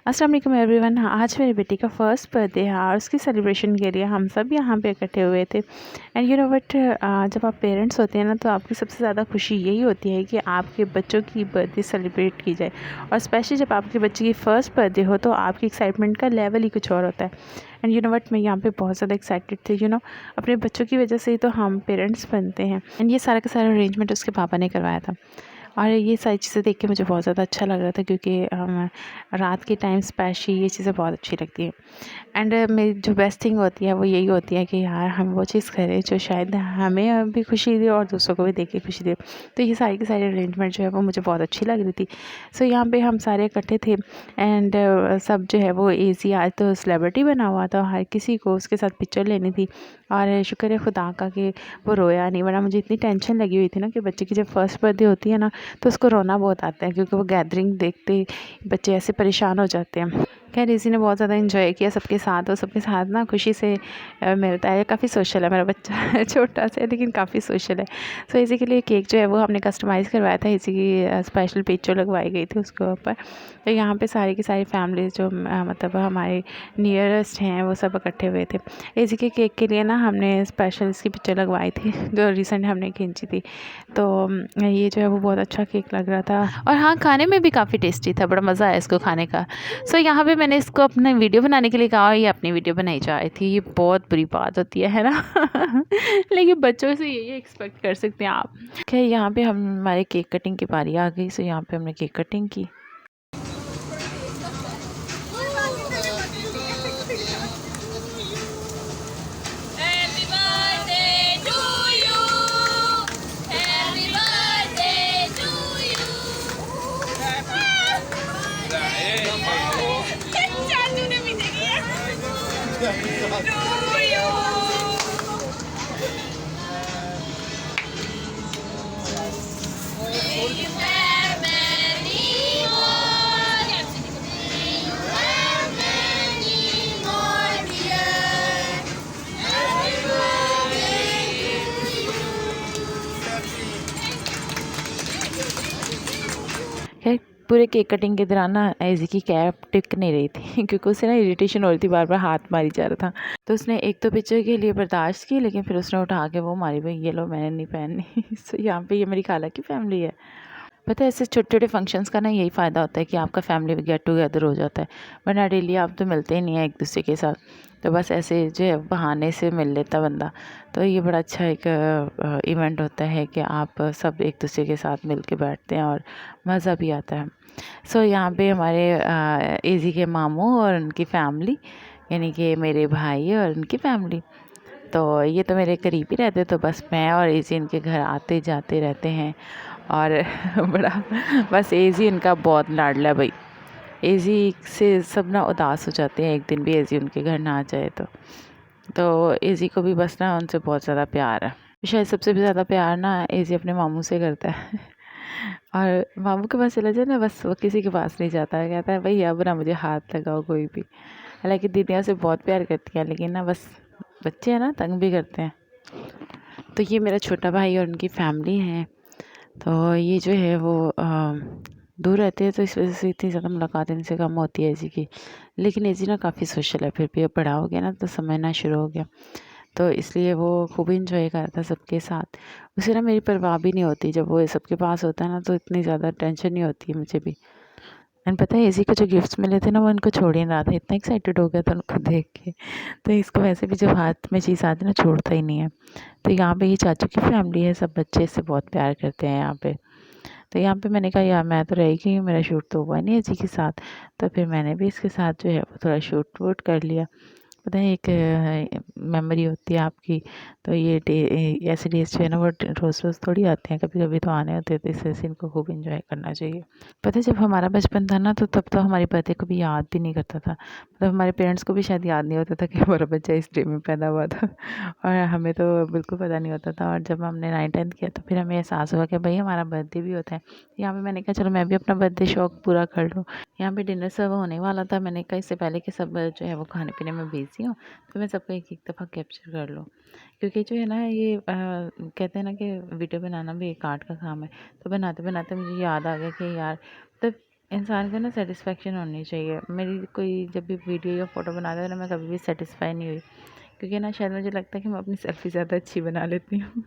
अस्सलाम वालेकुम एवरीवन। आज मेरी बेटी का फर्स्ट बर्थडे है और उसकी सेलिब्रेशन के लिए हम सब यहाँ पे इकट्ठे हुए थे। एंड यू नो बट जब आप पेरेंट्स होते हैं ना, तो आपकी सबसे ज़्यादा खुशी यही होती है कि आपके बच्चों की बर्थडे सेलिब्रेट की जाए। और स्पेशली जब आपके बच्चे की फ़र्स्ट बर्थडे हो तो आपकी एक्साइटमेंट का लेवल ही कुछ और होता है। एंड यू नो बट मैं यहाँ पे बहुत ज़्यादा एक्साइटेड थी। अपने बच्चों की वजह से ही तो हम पेरेंट्स बनते हैं। एंड ये सारा का सारा अरेंजमेंट उसके पापा ने करवाया था। और ये सारी चीज़ें देख के मुझे बहुत ज़्यादा अच्छा लग रहा था, क्योंकि रात के टाइम स्पेशली ये चीज़ें बहुत अच्छी लगती हैं। एंड मेरी जो बेस्ट थिंग होती है वो यही होती है कि यार हम वो चीज़ करें जो शायद हमें भी खुशी दे और दूसरों को भी देख के खुशी दे। तो ये सारी की सारी अरेंजमेंट जो है वो मुझे बहुत अच्छी लग रही थी। सो यहाँ पे हम सारे इकट्ठे थे। एंड सब जो है वो ईज़ी, आज तो सेलिब्रिटी बना हुआ था, हर किसी को उसके साथ पिक्चर लेनी थी। और शुक्र है खुदा का कि वो रोया नहीं, वरना मुझे इतनी टेंशन लगी हुई थी ना कि बच्चे की जब फर्स्ट बर्थडे होती है ना, तो उसको रोना बहुत आता है, क्योंकि वो गैदरिंग देखते ही बच्चे ऐसे परेशान हो जाते हैं। खैर इसी ने बहुत ज़्यादा एंजॉय किया सबके साथ, और सबके साथ ना खुशी से मिलता है। काफ़ी सोशल है मेरा बच्चा छोटा सा है लेकिन काफ़ी सोशल है। सो इसी के लिए केक जो है वो हमने कस्टमाइज़ करवाया था, इसी की स्पेशल पिक्चर लगवाई गई थी उसके ऊपर। तो यहाँ पे सारी की सारी फैमिली जो मतलब हमारे नियरेस्ट हैं वो सब इकट्ठे हुए थे। इसी के केक के लिए ना हमने स्पेशल इसकी पिक्चर लगवाई थी जो रिसेंट हमने खींची थी। तो ये जो है वो बहुत अच्छा केक लग रहा था, और हाँ खाने में भी काफ़ी टेस्टी था, बड़ा मज़ा आया इसको खाने का। सो यहाँ पे मैंने इसको अपना वीडियो बनाने के लिए कहा, और ये अपनी वीडियो बनाई जा रही थी। ये बहुत बुरी बात होती है ना लेकिन बच्चों से यही एक्सपेक्ट कर सकते हैं आप। खैर यहाँ पे हमारे केक कटिंग की बारी आ गई। सो यहाँ पे हमने केक कटिंग की। खैर पूरे केक कटिंग के दौरान ना ऐज़ी की कैप टिक नहीं रही थी क्योंकि उसे ना इरिटेशन हो रही थी, बार बार हाथ मारी जा रहा था। तो उसने एक तो पिक्चर के लिए बर्दाश्त की, लेकिन फिर उसने उठा के वो मारी, भाई ये लो मैंने नहीं पहननी सो यहाँ पे ये मेरी खाला की फैमिली है। पता है ऐसे छोटे छोटे फंक्शंस का ना यही फ़ायदा होता है कि आपका फैमिली गेट टुगेदर हो जाता है, वरना डेली आप तो मिलते ही नहीं हैं एक दूसरे के साथ। तो बस ऐसे जो है बहाने से मिल लेता बंदा। तो ये बड़ा अच्छा एक इवेंट होता है कि आप सब एक दूसरे के साथ मिल के बैठते हैं और मज़ा भी आता है। सो यहाँ पे हमारे एजी के मामू और उनकी फैमिली, यानी कि मेरे भाई और उनकी फैमिली, तो ये तो मेरे करीब ही रहते, तो बस मैं और एजी इनके घर आते जाते रहते हैं। और बड़ा बस एजी इनका बहुत लाडला भाई। एजी से सब ना उदास हो जाते हैं एक दिन भी एजी उनके घर ना आ जाए तो एजी को भी बस ना उनसे बहुत ज़्यादा प्यार है। शायद सबसे भी ज़्यादा प्यार ना एजी अपने मामू से करता है और मामू के पास चला जाए ना, बस वो किसी के पास नहीं जाता है, कहता है भाई अब ना मुझे हाथ लगाओ कोई भी। हालांकि दीदियाँ से बहुत प्यार करती हैं, लेकिन ना बस बच्चे हैं ना, तंग भी करते हैं। तो ये मेरा छोटा भाई और उनकी फैमिली है। तो ये जो है वो दूर रहते हैं, तो इस वजह से इतनी ज़्यादा मुलाकात इनसे कम होती है एजी की। लेकिन एजी ना काफ़ी सोशल है, फिर भी अब बड़ा हो गया ना तो समझना शुरू हो गया, तो इसलिए वो खूब इंजॉय कर रहा था सबके साथ। उसे ना मेरी परवाह भी नहीं होती, जब वो सबके पास होता है ना तो इतनी ज़्यादा टेंशन नहीं होती है मुझे भी। एंड पता है एजी को जो गिफ्ट्स मिले थे ना, वो इनको छोड़ ही नहीं रहा था, इतना एक्साइटेड हो गया था उनको देख के। तो इसको वैसे भी जब हाथ में चीज़ आती है ना, छोड़ता ही नहीं है। तो यहाँ पे ये चाचू की फैमिली है, सब बच्चे इससे बहुत प्यार करते हैं यहाँ पे। तो यहाँ पे मैंने कहा यार मैं तो रह गई हूँ, मेरा शूट तो हुआ नहीं इसी के साथ, तो फिर मैंने भी इसके साथ जो है वो थोड़ा शूट वूट कर लिया। पता है एक मेमोरी होती है आपकी। तो ये ऐसे डेज जो है ना वो रोज़ रोज़ थोड़ी आते हैं, कभी कभी तो आने होते हैं, तो इस वजह से इनको खूब इंजॉय करना चाहिए। पता है जब हमारा बचपन था ना, तो तब तो हमारी बर्थडे को भी याद भी नहीं करता था, मतलब हमारे पेरेंट्स को भी शायद याद नहीं होता था कि हमारा बच्चा इस डे में पैदा हुआ था और हमें तो बिल्कुल पता नहीं होता था। और जब हमने 9th-10th किया तो फिर हमें एहसास हुआ कि भाई हमारा बर्थडे भी होता है। यहाँ पे मैंने कहा चलो मैं भी अपना बर्थडे शौक पूरा कर लूँ। यहाँ पे डिनर सर्व होने वाला था, मैंने कहा इससे पहले कि सब जो है वो खाने पीने में बिज़ी हो, तो मैं सबको एक एक दफ़ा कैप्चर कर लूँ, क्योंकि जो है ना ये कहते हैं ना कि वीडियो बनाना भी एक आर्ट का काम है। तो बनाते बनाते मुझे याद आ गया कि यार, मतलब इंसान को ना सेटिस्फेक्शन होनी चाहिए। मेरी कोई जब भी वीडियो या फ़ोटो बनाता है ना, मैं कभी भी सेटिस्फाई नहीं हुई, क्योंकि ना शायद मुझे लगता है कि मैं अपनी सेल्फ़ी ज़्यादा अच्छी बना लेती हूँ।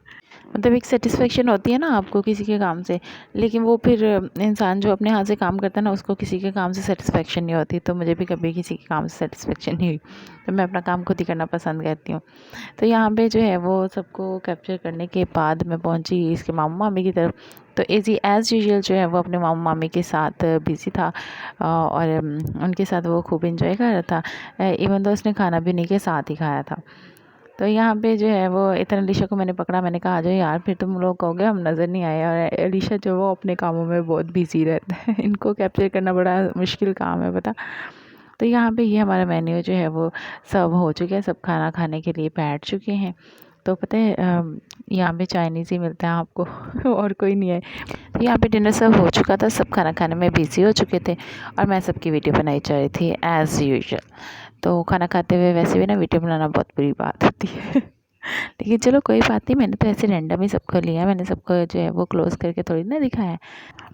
मतलब एक सेटिस्फेक्शन होती है ना आपको किसी के काम से, लेकिन वो फिर इंसान जो अपने हाथ से काम करता है ना, उसको किसी के काम से सेटिस्फेक्शन नहीं होती। तो मुझे भी कभी किसी के काम से सेटिस्फेक्शन नहीं हुई, तो मैं अपना काम खुद ही करना पसंद करती हूँ। तो यहाँ पे जो है वो सबको कैप्चर करने के बाद मैं पहुँची इसके मामू मामी की तरफ। तो एज़ यूजुअल जो है वो अपने मामू मामी के साथ बिज़ी था, और उनके साथ वो खूब एंजॉय कर रहा था। इवन तो उसने खाना भी उन्हीं के साथ ही खाया था। तो यहाँ पे जो है वो इधर अलीशा को मैंने पकड़ा, मैंने कहा आ जाओ यार, फिर तुम लोग कहोगे हम नज़र नहीं आए। और अलीशा जो वो अपने कामों में बहुत बिज़ी रहता है। इनको कैप्चर करना बड़ा मुश्किल काम है पता। तो यहाँ पे ये हमारा मेन्यू जो है वो सर्व हो चुका है, सब खाना खाने के लिए बैठ चुके हैं। तो पता है यहाँ पे चाइनीज़ ही मिलता है आपको और कोई नहीं है। तो यहाँ पे डिनर सर्व हो चुका था, सब खाना खाने में बिज़ी हो चुके थे और मैं सबकी वीडियो बनाई जा रही थी एज़ यूजुअल। तो खाना खाते हुए वैसे भी ना वीडियो बनाना बहुत बुरी बात होती है। लेकिन चलो कोई बात नहीं, मैंने तो ऐसे रैंडम ही सबको लिया, मैंने सबको जो है वो क्लोज़ करके थोड़ी ना दिखाया है।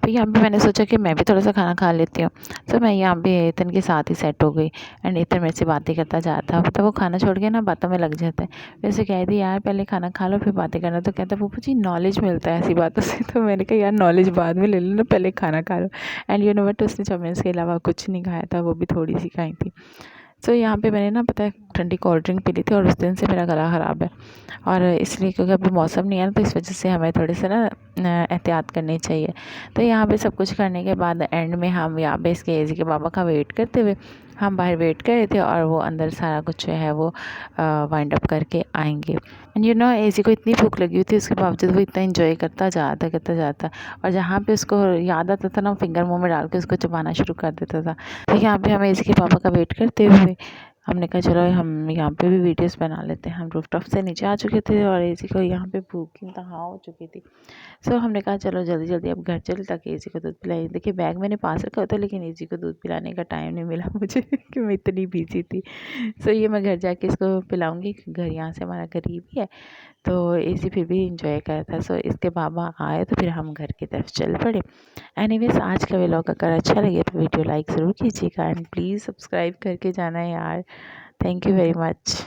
तो यहाँ पे मैंने सोचा कि मैं भी थोड़ा सा खाना खा लेती हूँ। तो मैं यहाँ पे एतन के साथ ही सेट हो गई, एंड एतन मेरे से बातें करता जाता था। मतलब वो खाना छोड़ के ना बातों में लग जाता है। वैसे कह दी यार पहले खाना खा लो फिर बातें करना, तो कहता पप्पू जी नॉलेज मिलता है ऐसी बातों से। तो मैंने कहा यार नॉलेज बाद में ले लो ना, पहले खाना खा लो। एंड यू नो व्हाट, उसने चाउमीन के अलावा कुछ नहीं खाया था, वो भी थोड़ी सी खाई थी। सो यहाँ पे मैंने ना पता है ठंडी कोल्ड ड्रिंक पी ली थी, और उस दिन से मेरा गला ख़राब है। और इसलिए क्योंकि अभी मौसम नहीं है ना, तो इस वजह से हमें थोड़े से ना एहतियात करनी चाहिए। तो यहाँ पे सब कुछ करने के बाद एंड में हम यहाँ पे इसके एजी के पापा का वेट करते हुए हम बाहर वेट कर रहे थे, और वो अंदर सारा कुछ जो है वो वाइंड अप करके आएंगे। एंड यू नो एजी को इतनी भूख लगी हुई थी, उसके बावजूद वो इतना इंजॉय करता जाता। और जहाँ पे उसको याद आता था ना, फिंगर मुंह में डाल के उसको चबाना शुरू कर देता था। तो यहाँ पे हम एजी के पापा का वेट करते हुए हमने कहा चलो हम यहाँ पे भी वीडियोस बना लेते हैं। हम रूफटॉप से नीचे आ चुके थे और एजी को यहाँ पे भूख की इंतहा हो चुकी थी। सो हमने कहा चलो जल्दी जल्दी अब घर चले ताकि एजी को दूध पिलाइए। देखिए बैग मैंने पास रखा होता, लेकिन एजी को दूध पिलाने का टाइम नहीं मिला मुझे कि मैं इतनी बिजी थी। सो ये मैं घर जाके इसको पिलाऊंगी, घर यहाँ से हमारा करीब ही है। तो एजी फिर भी इंजॉय कर था। सो इसके बाबा आए तो फिर हम घर की तरफ चल पड़े। एनीवेज आज का व्लॉग अगर अच्छा लगे तो वीडियो लाइक ज़रूर कीजिएगा, एंड प्लीज़ सब्सक्राइब करके जाना यार। Thank you very much.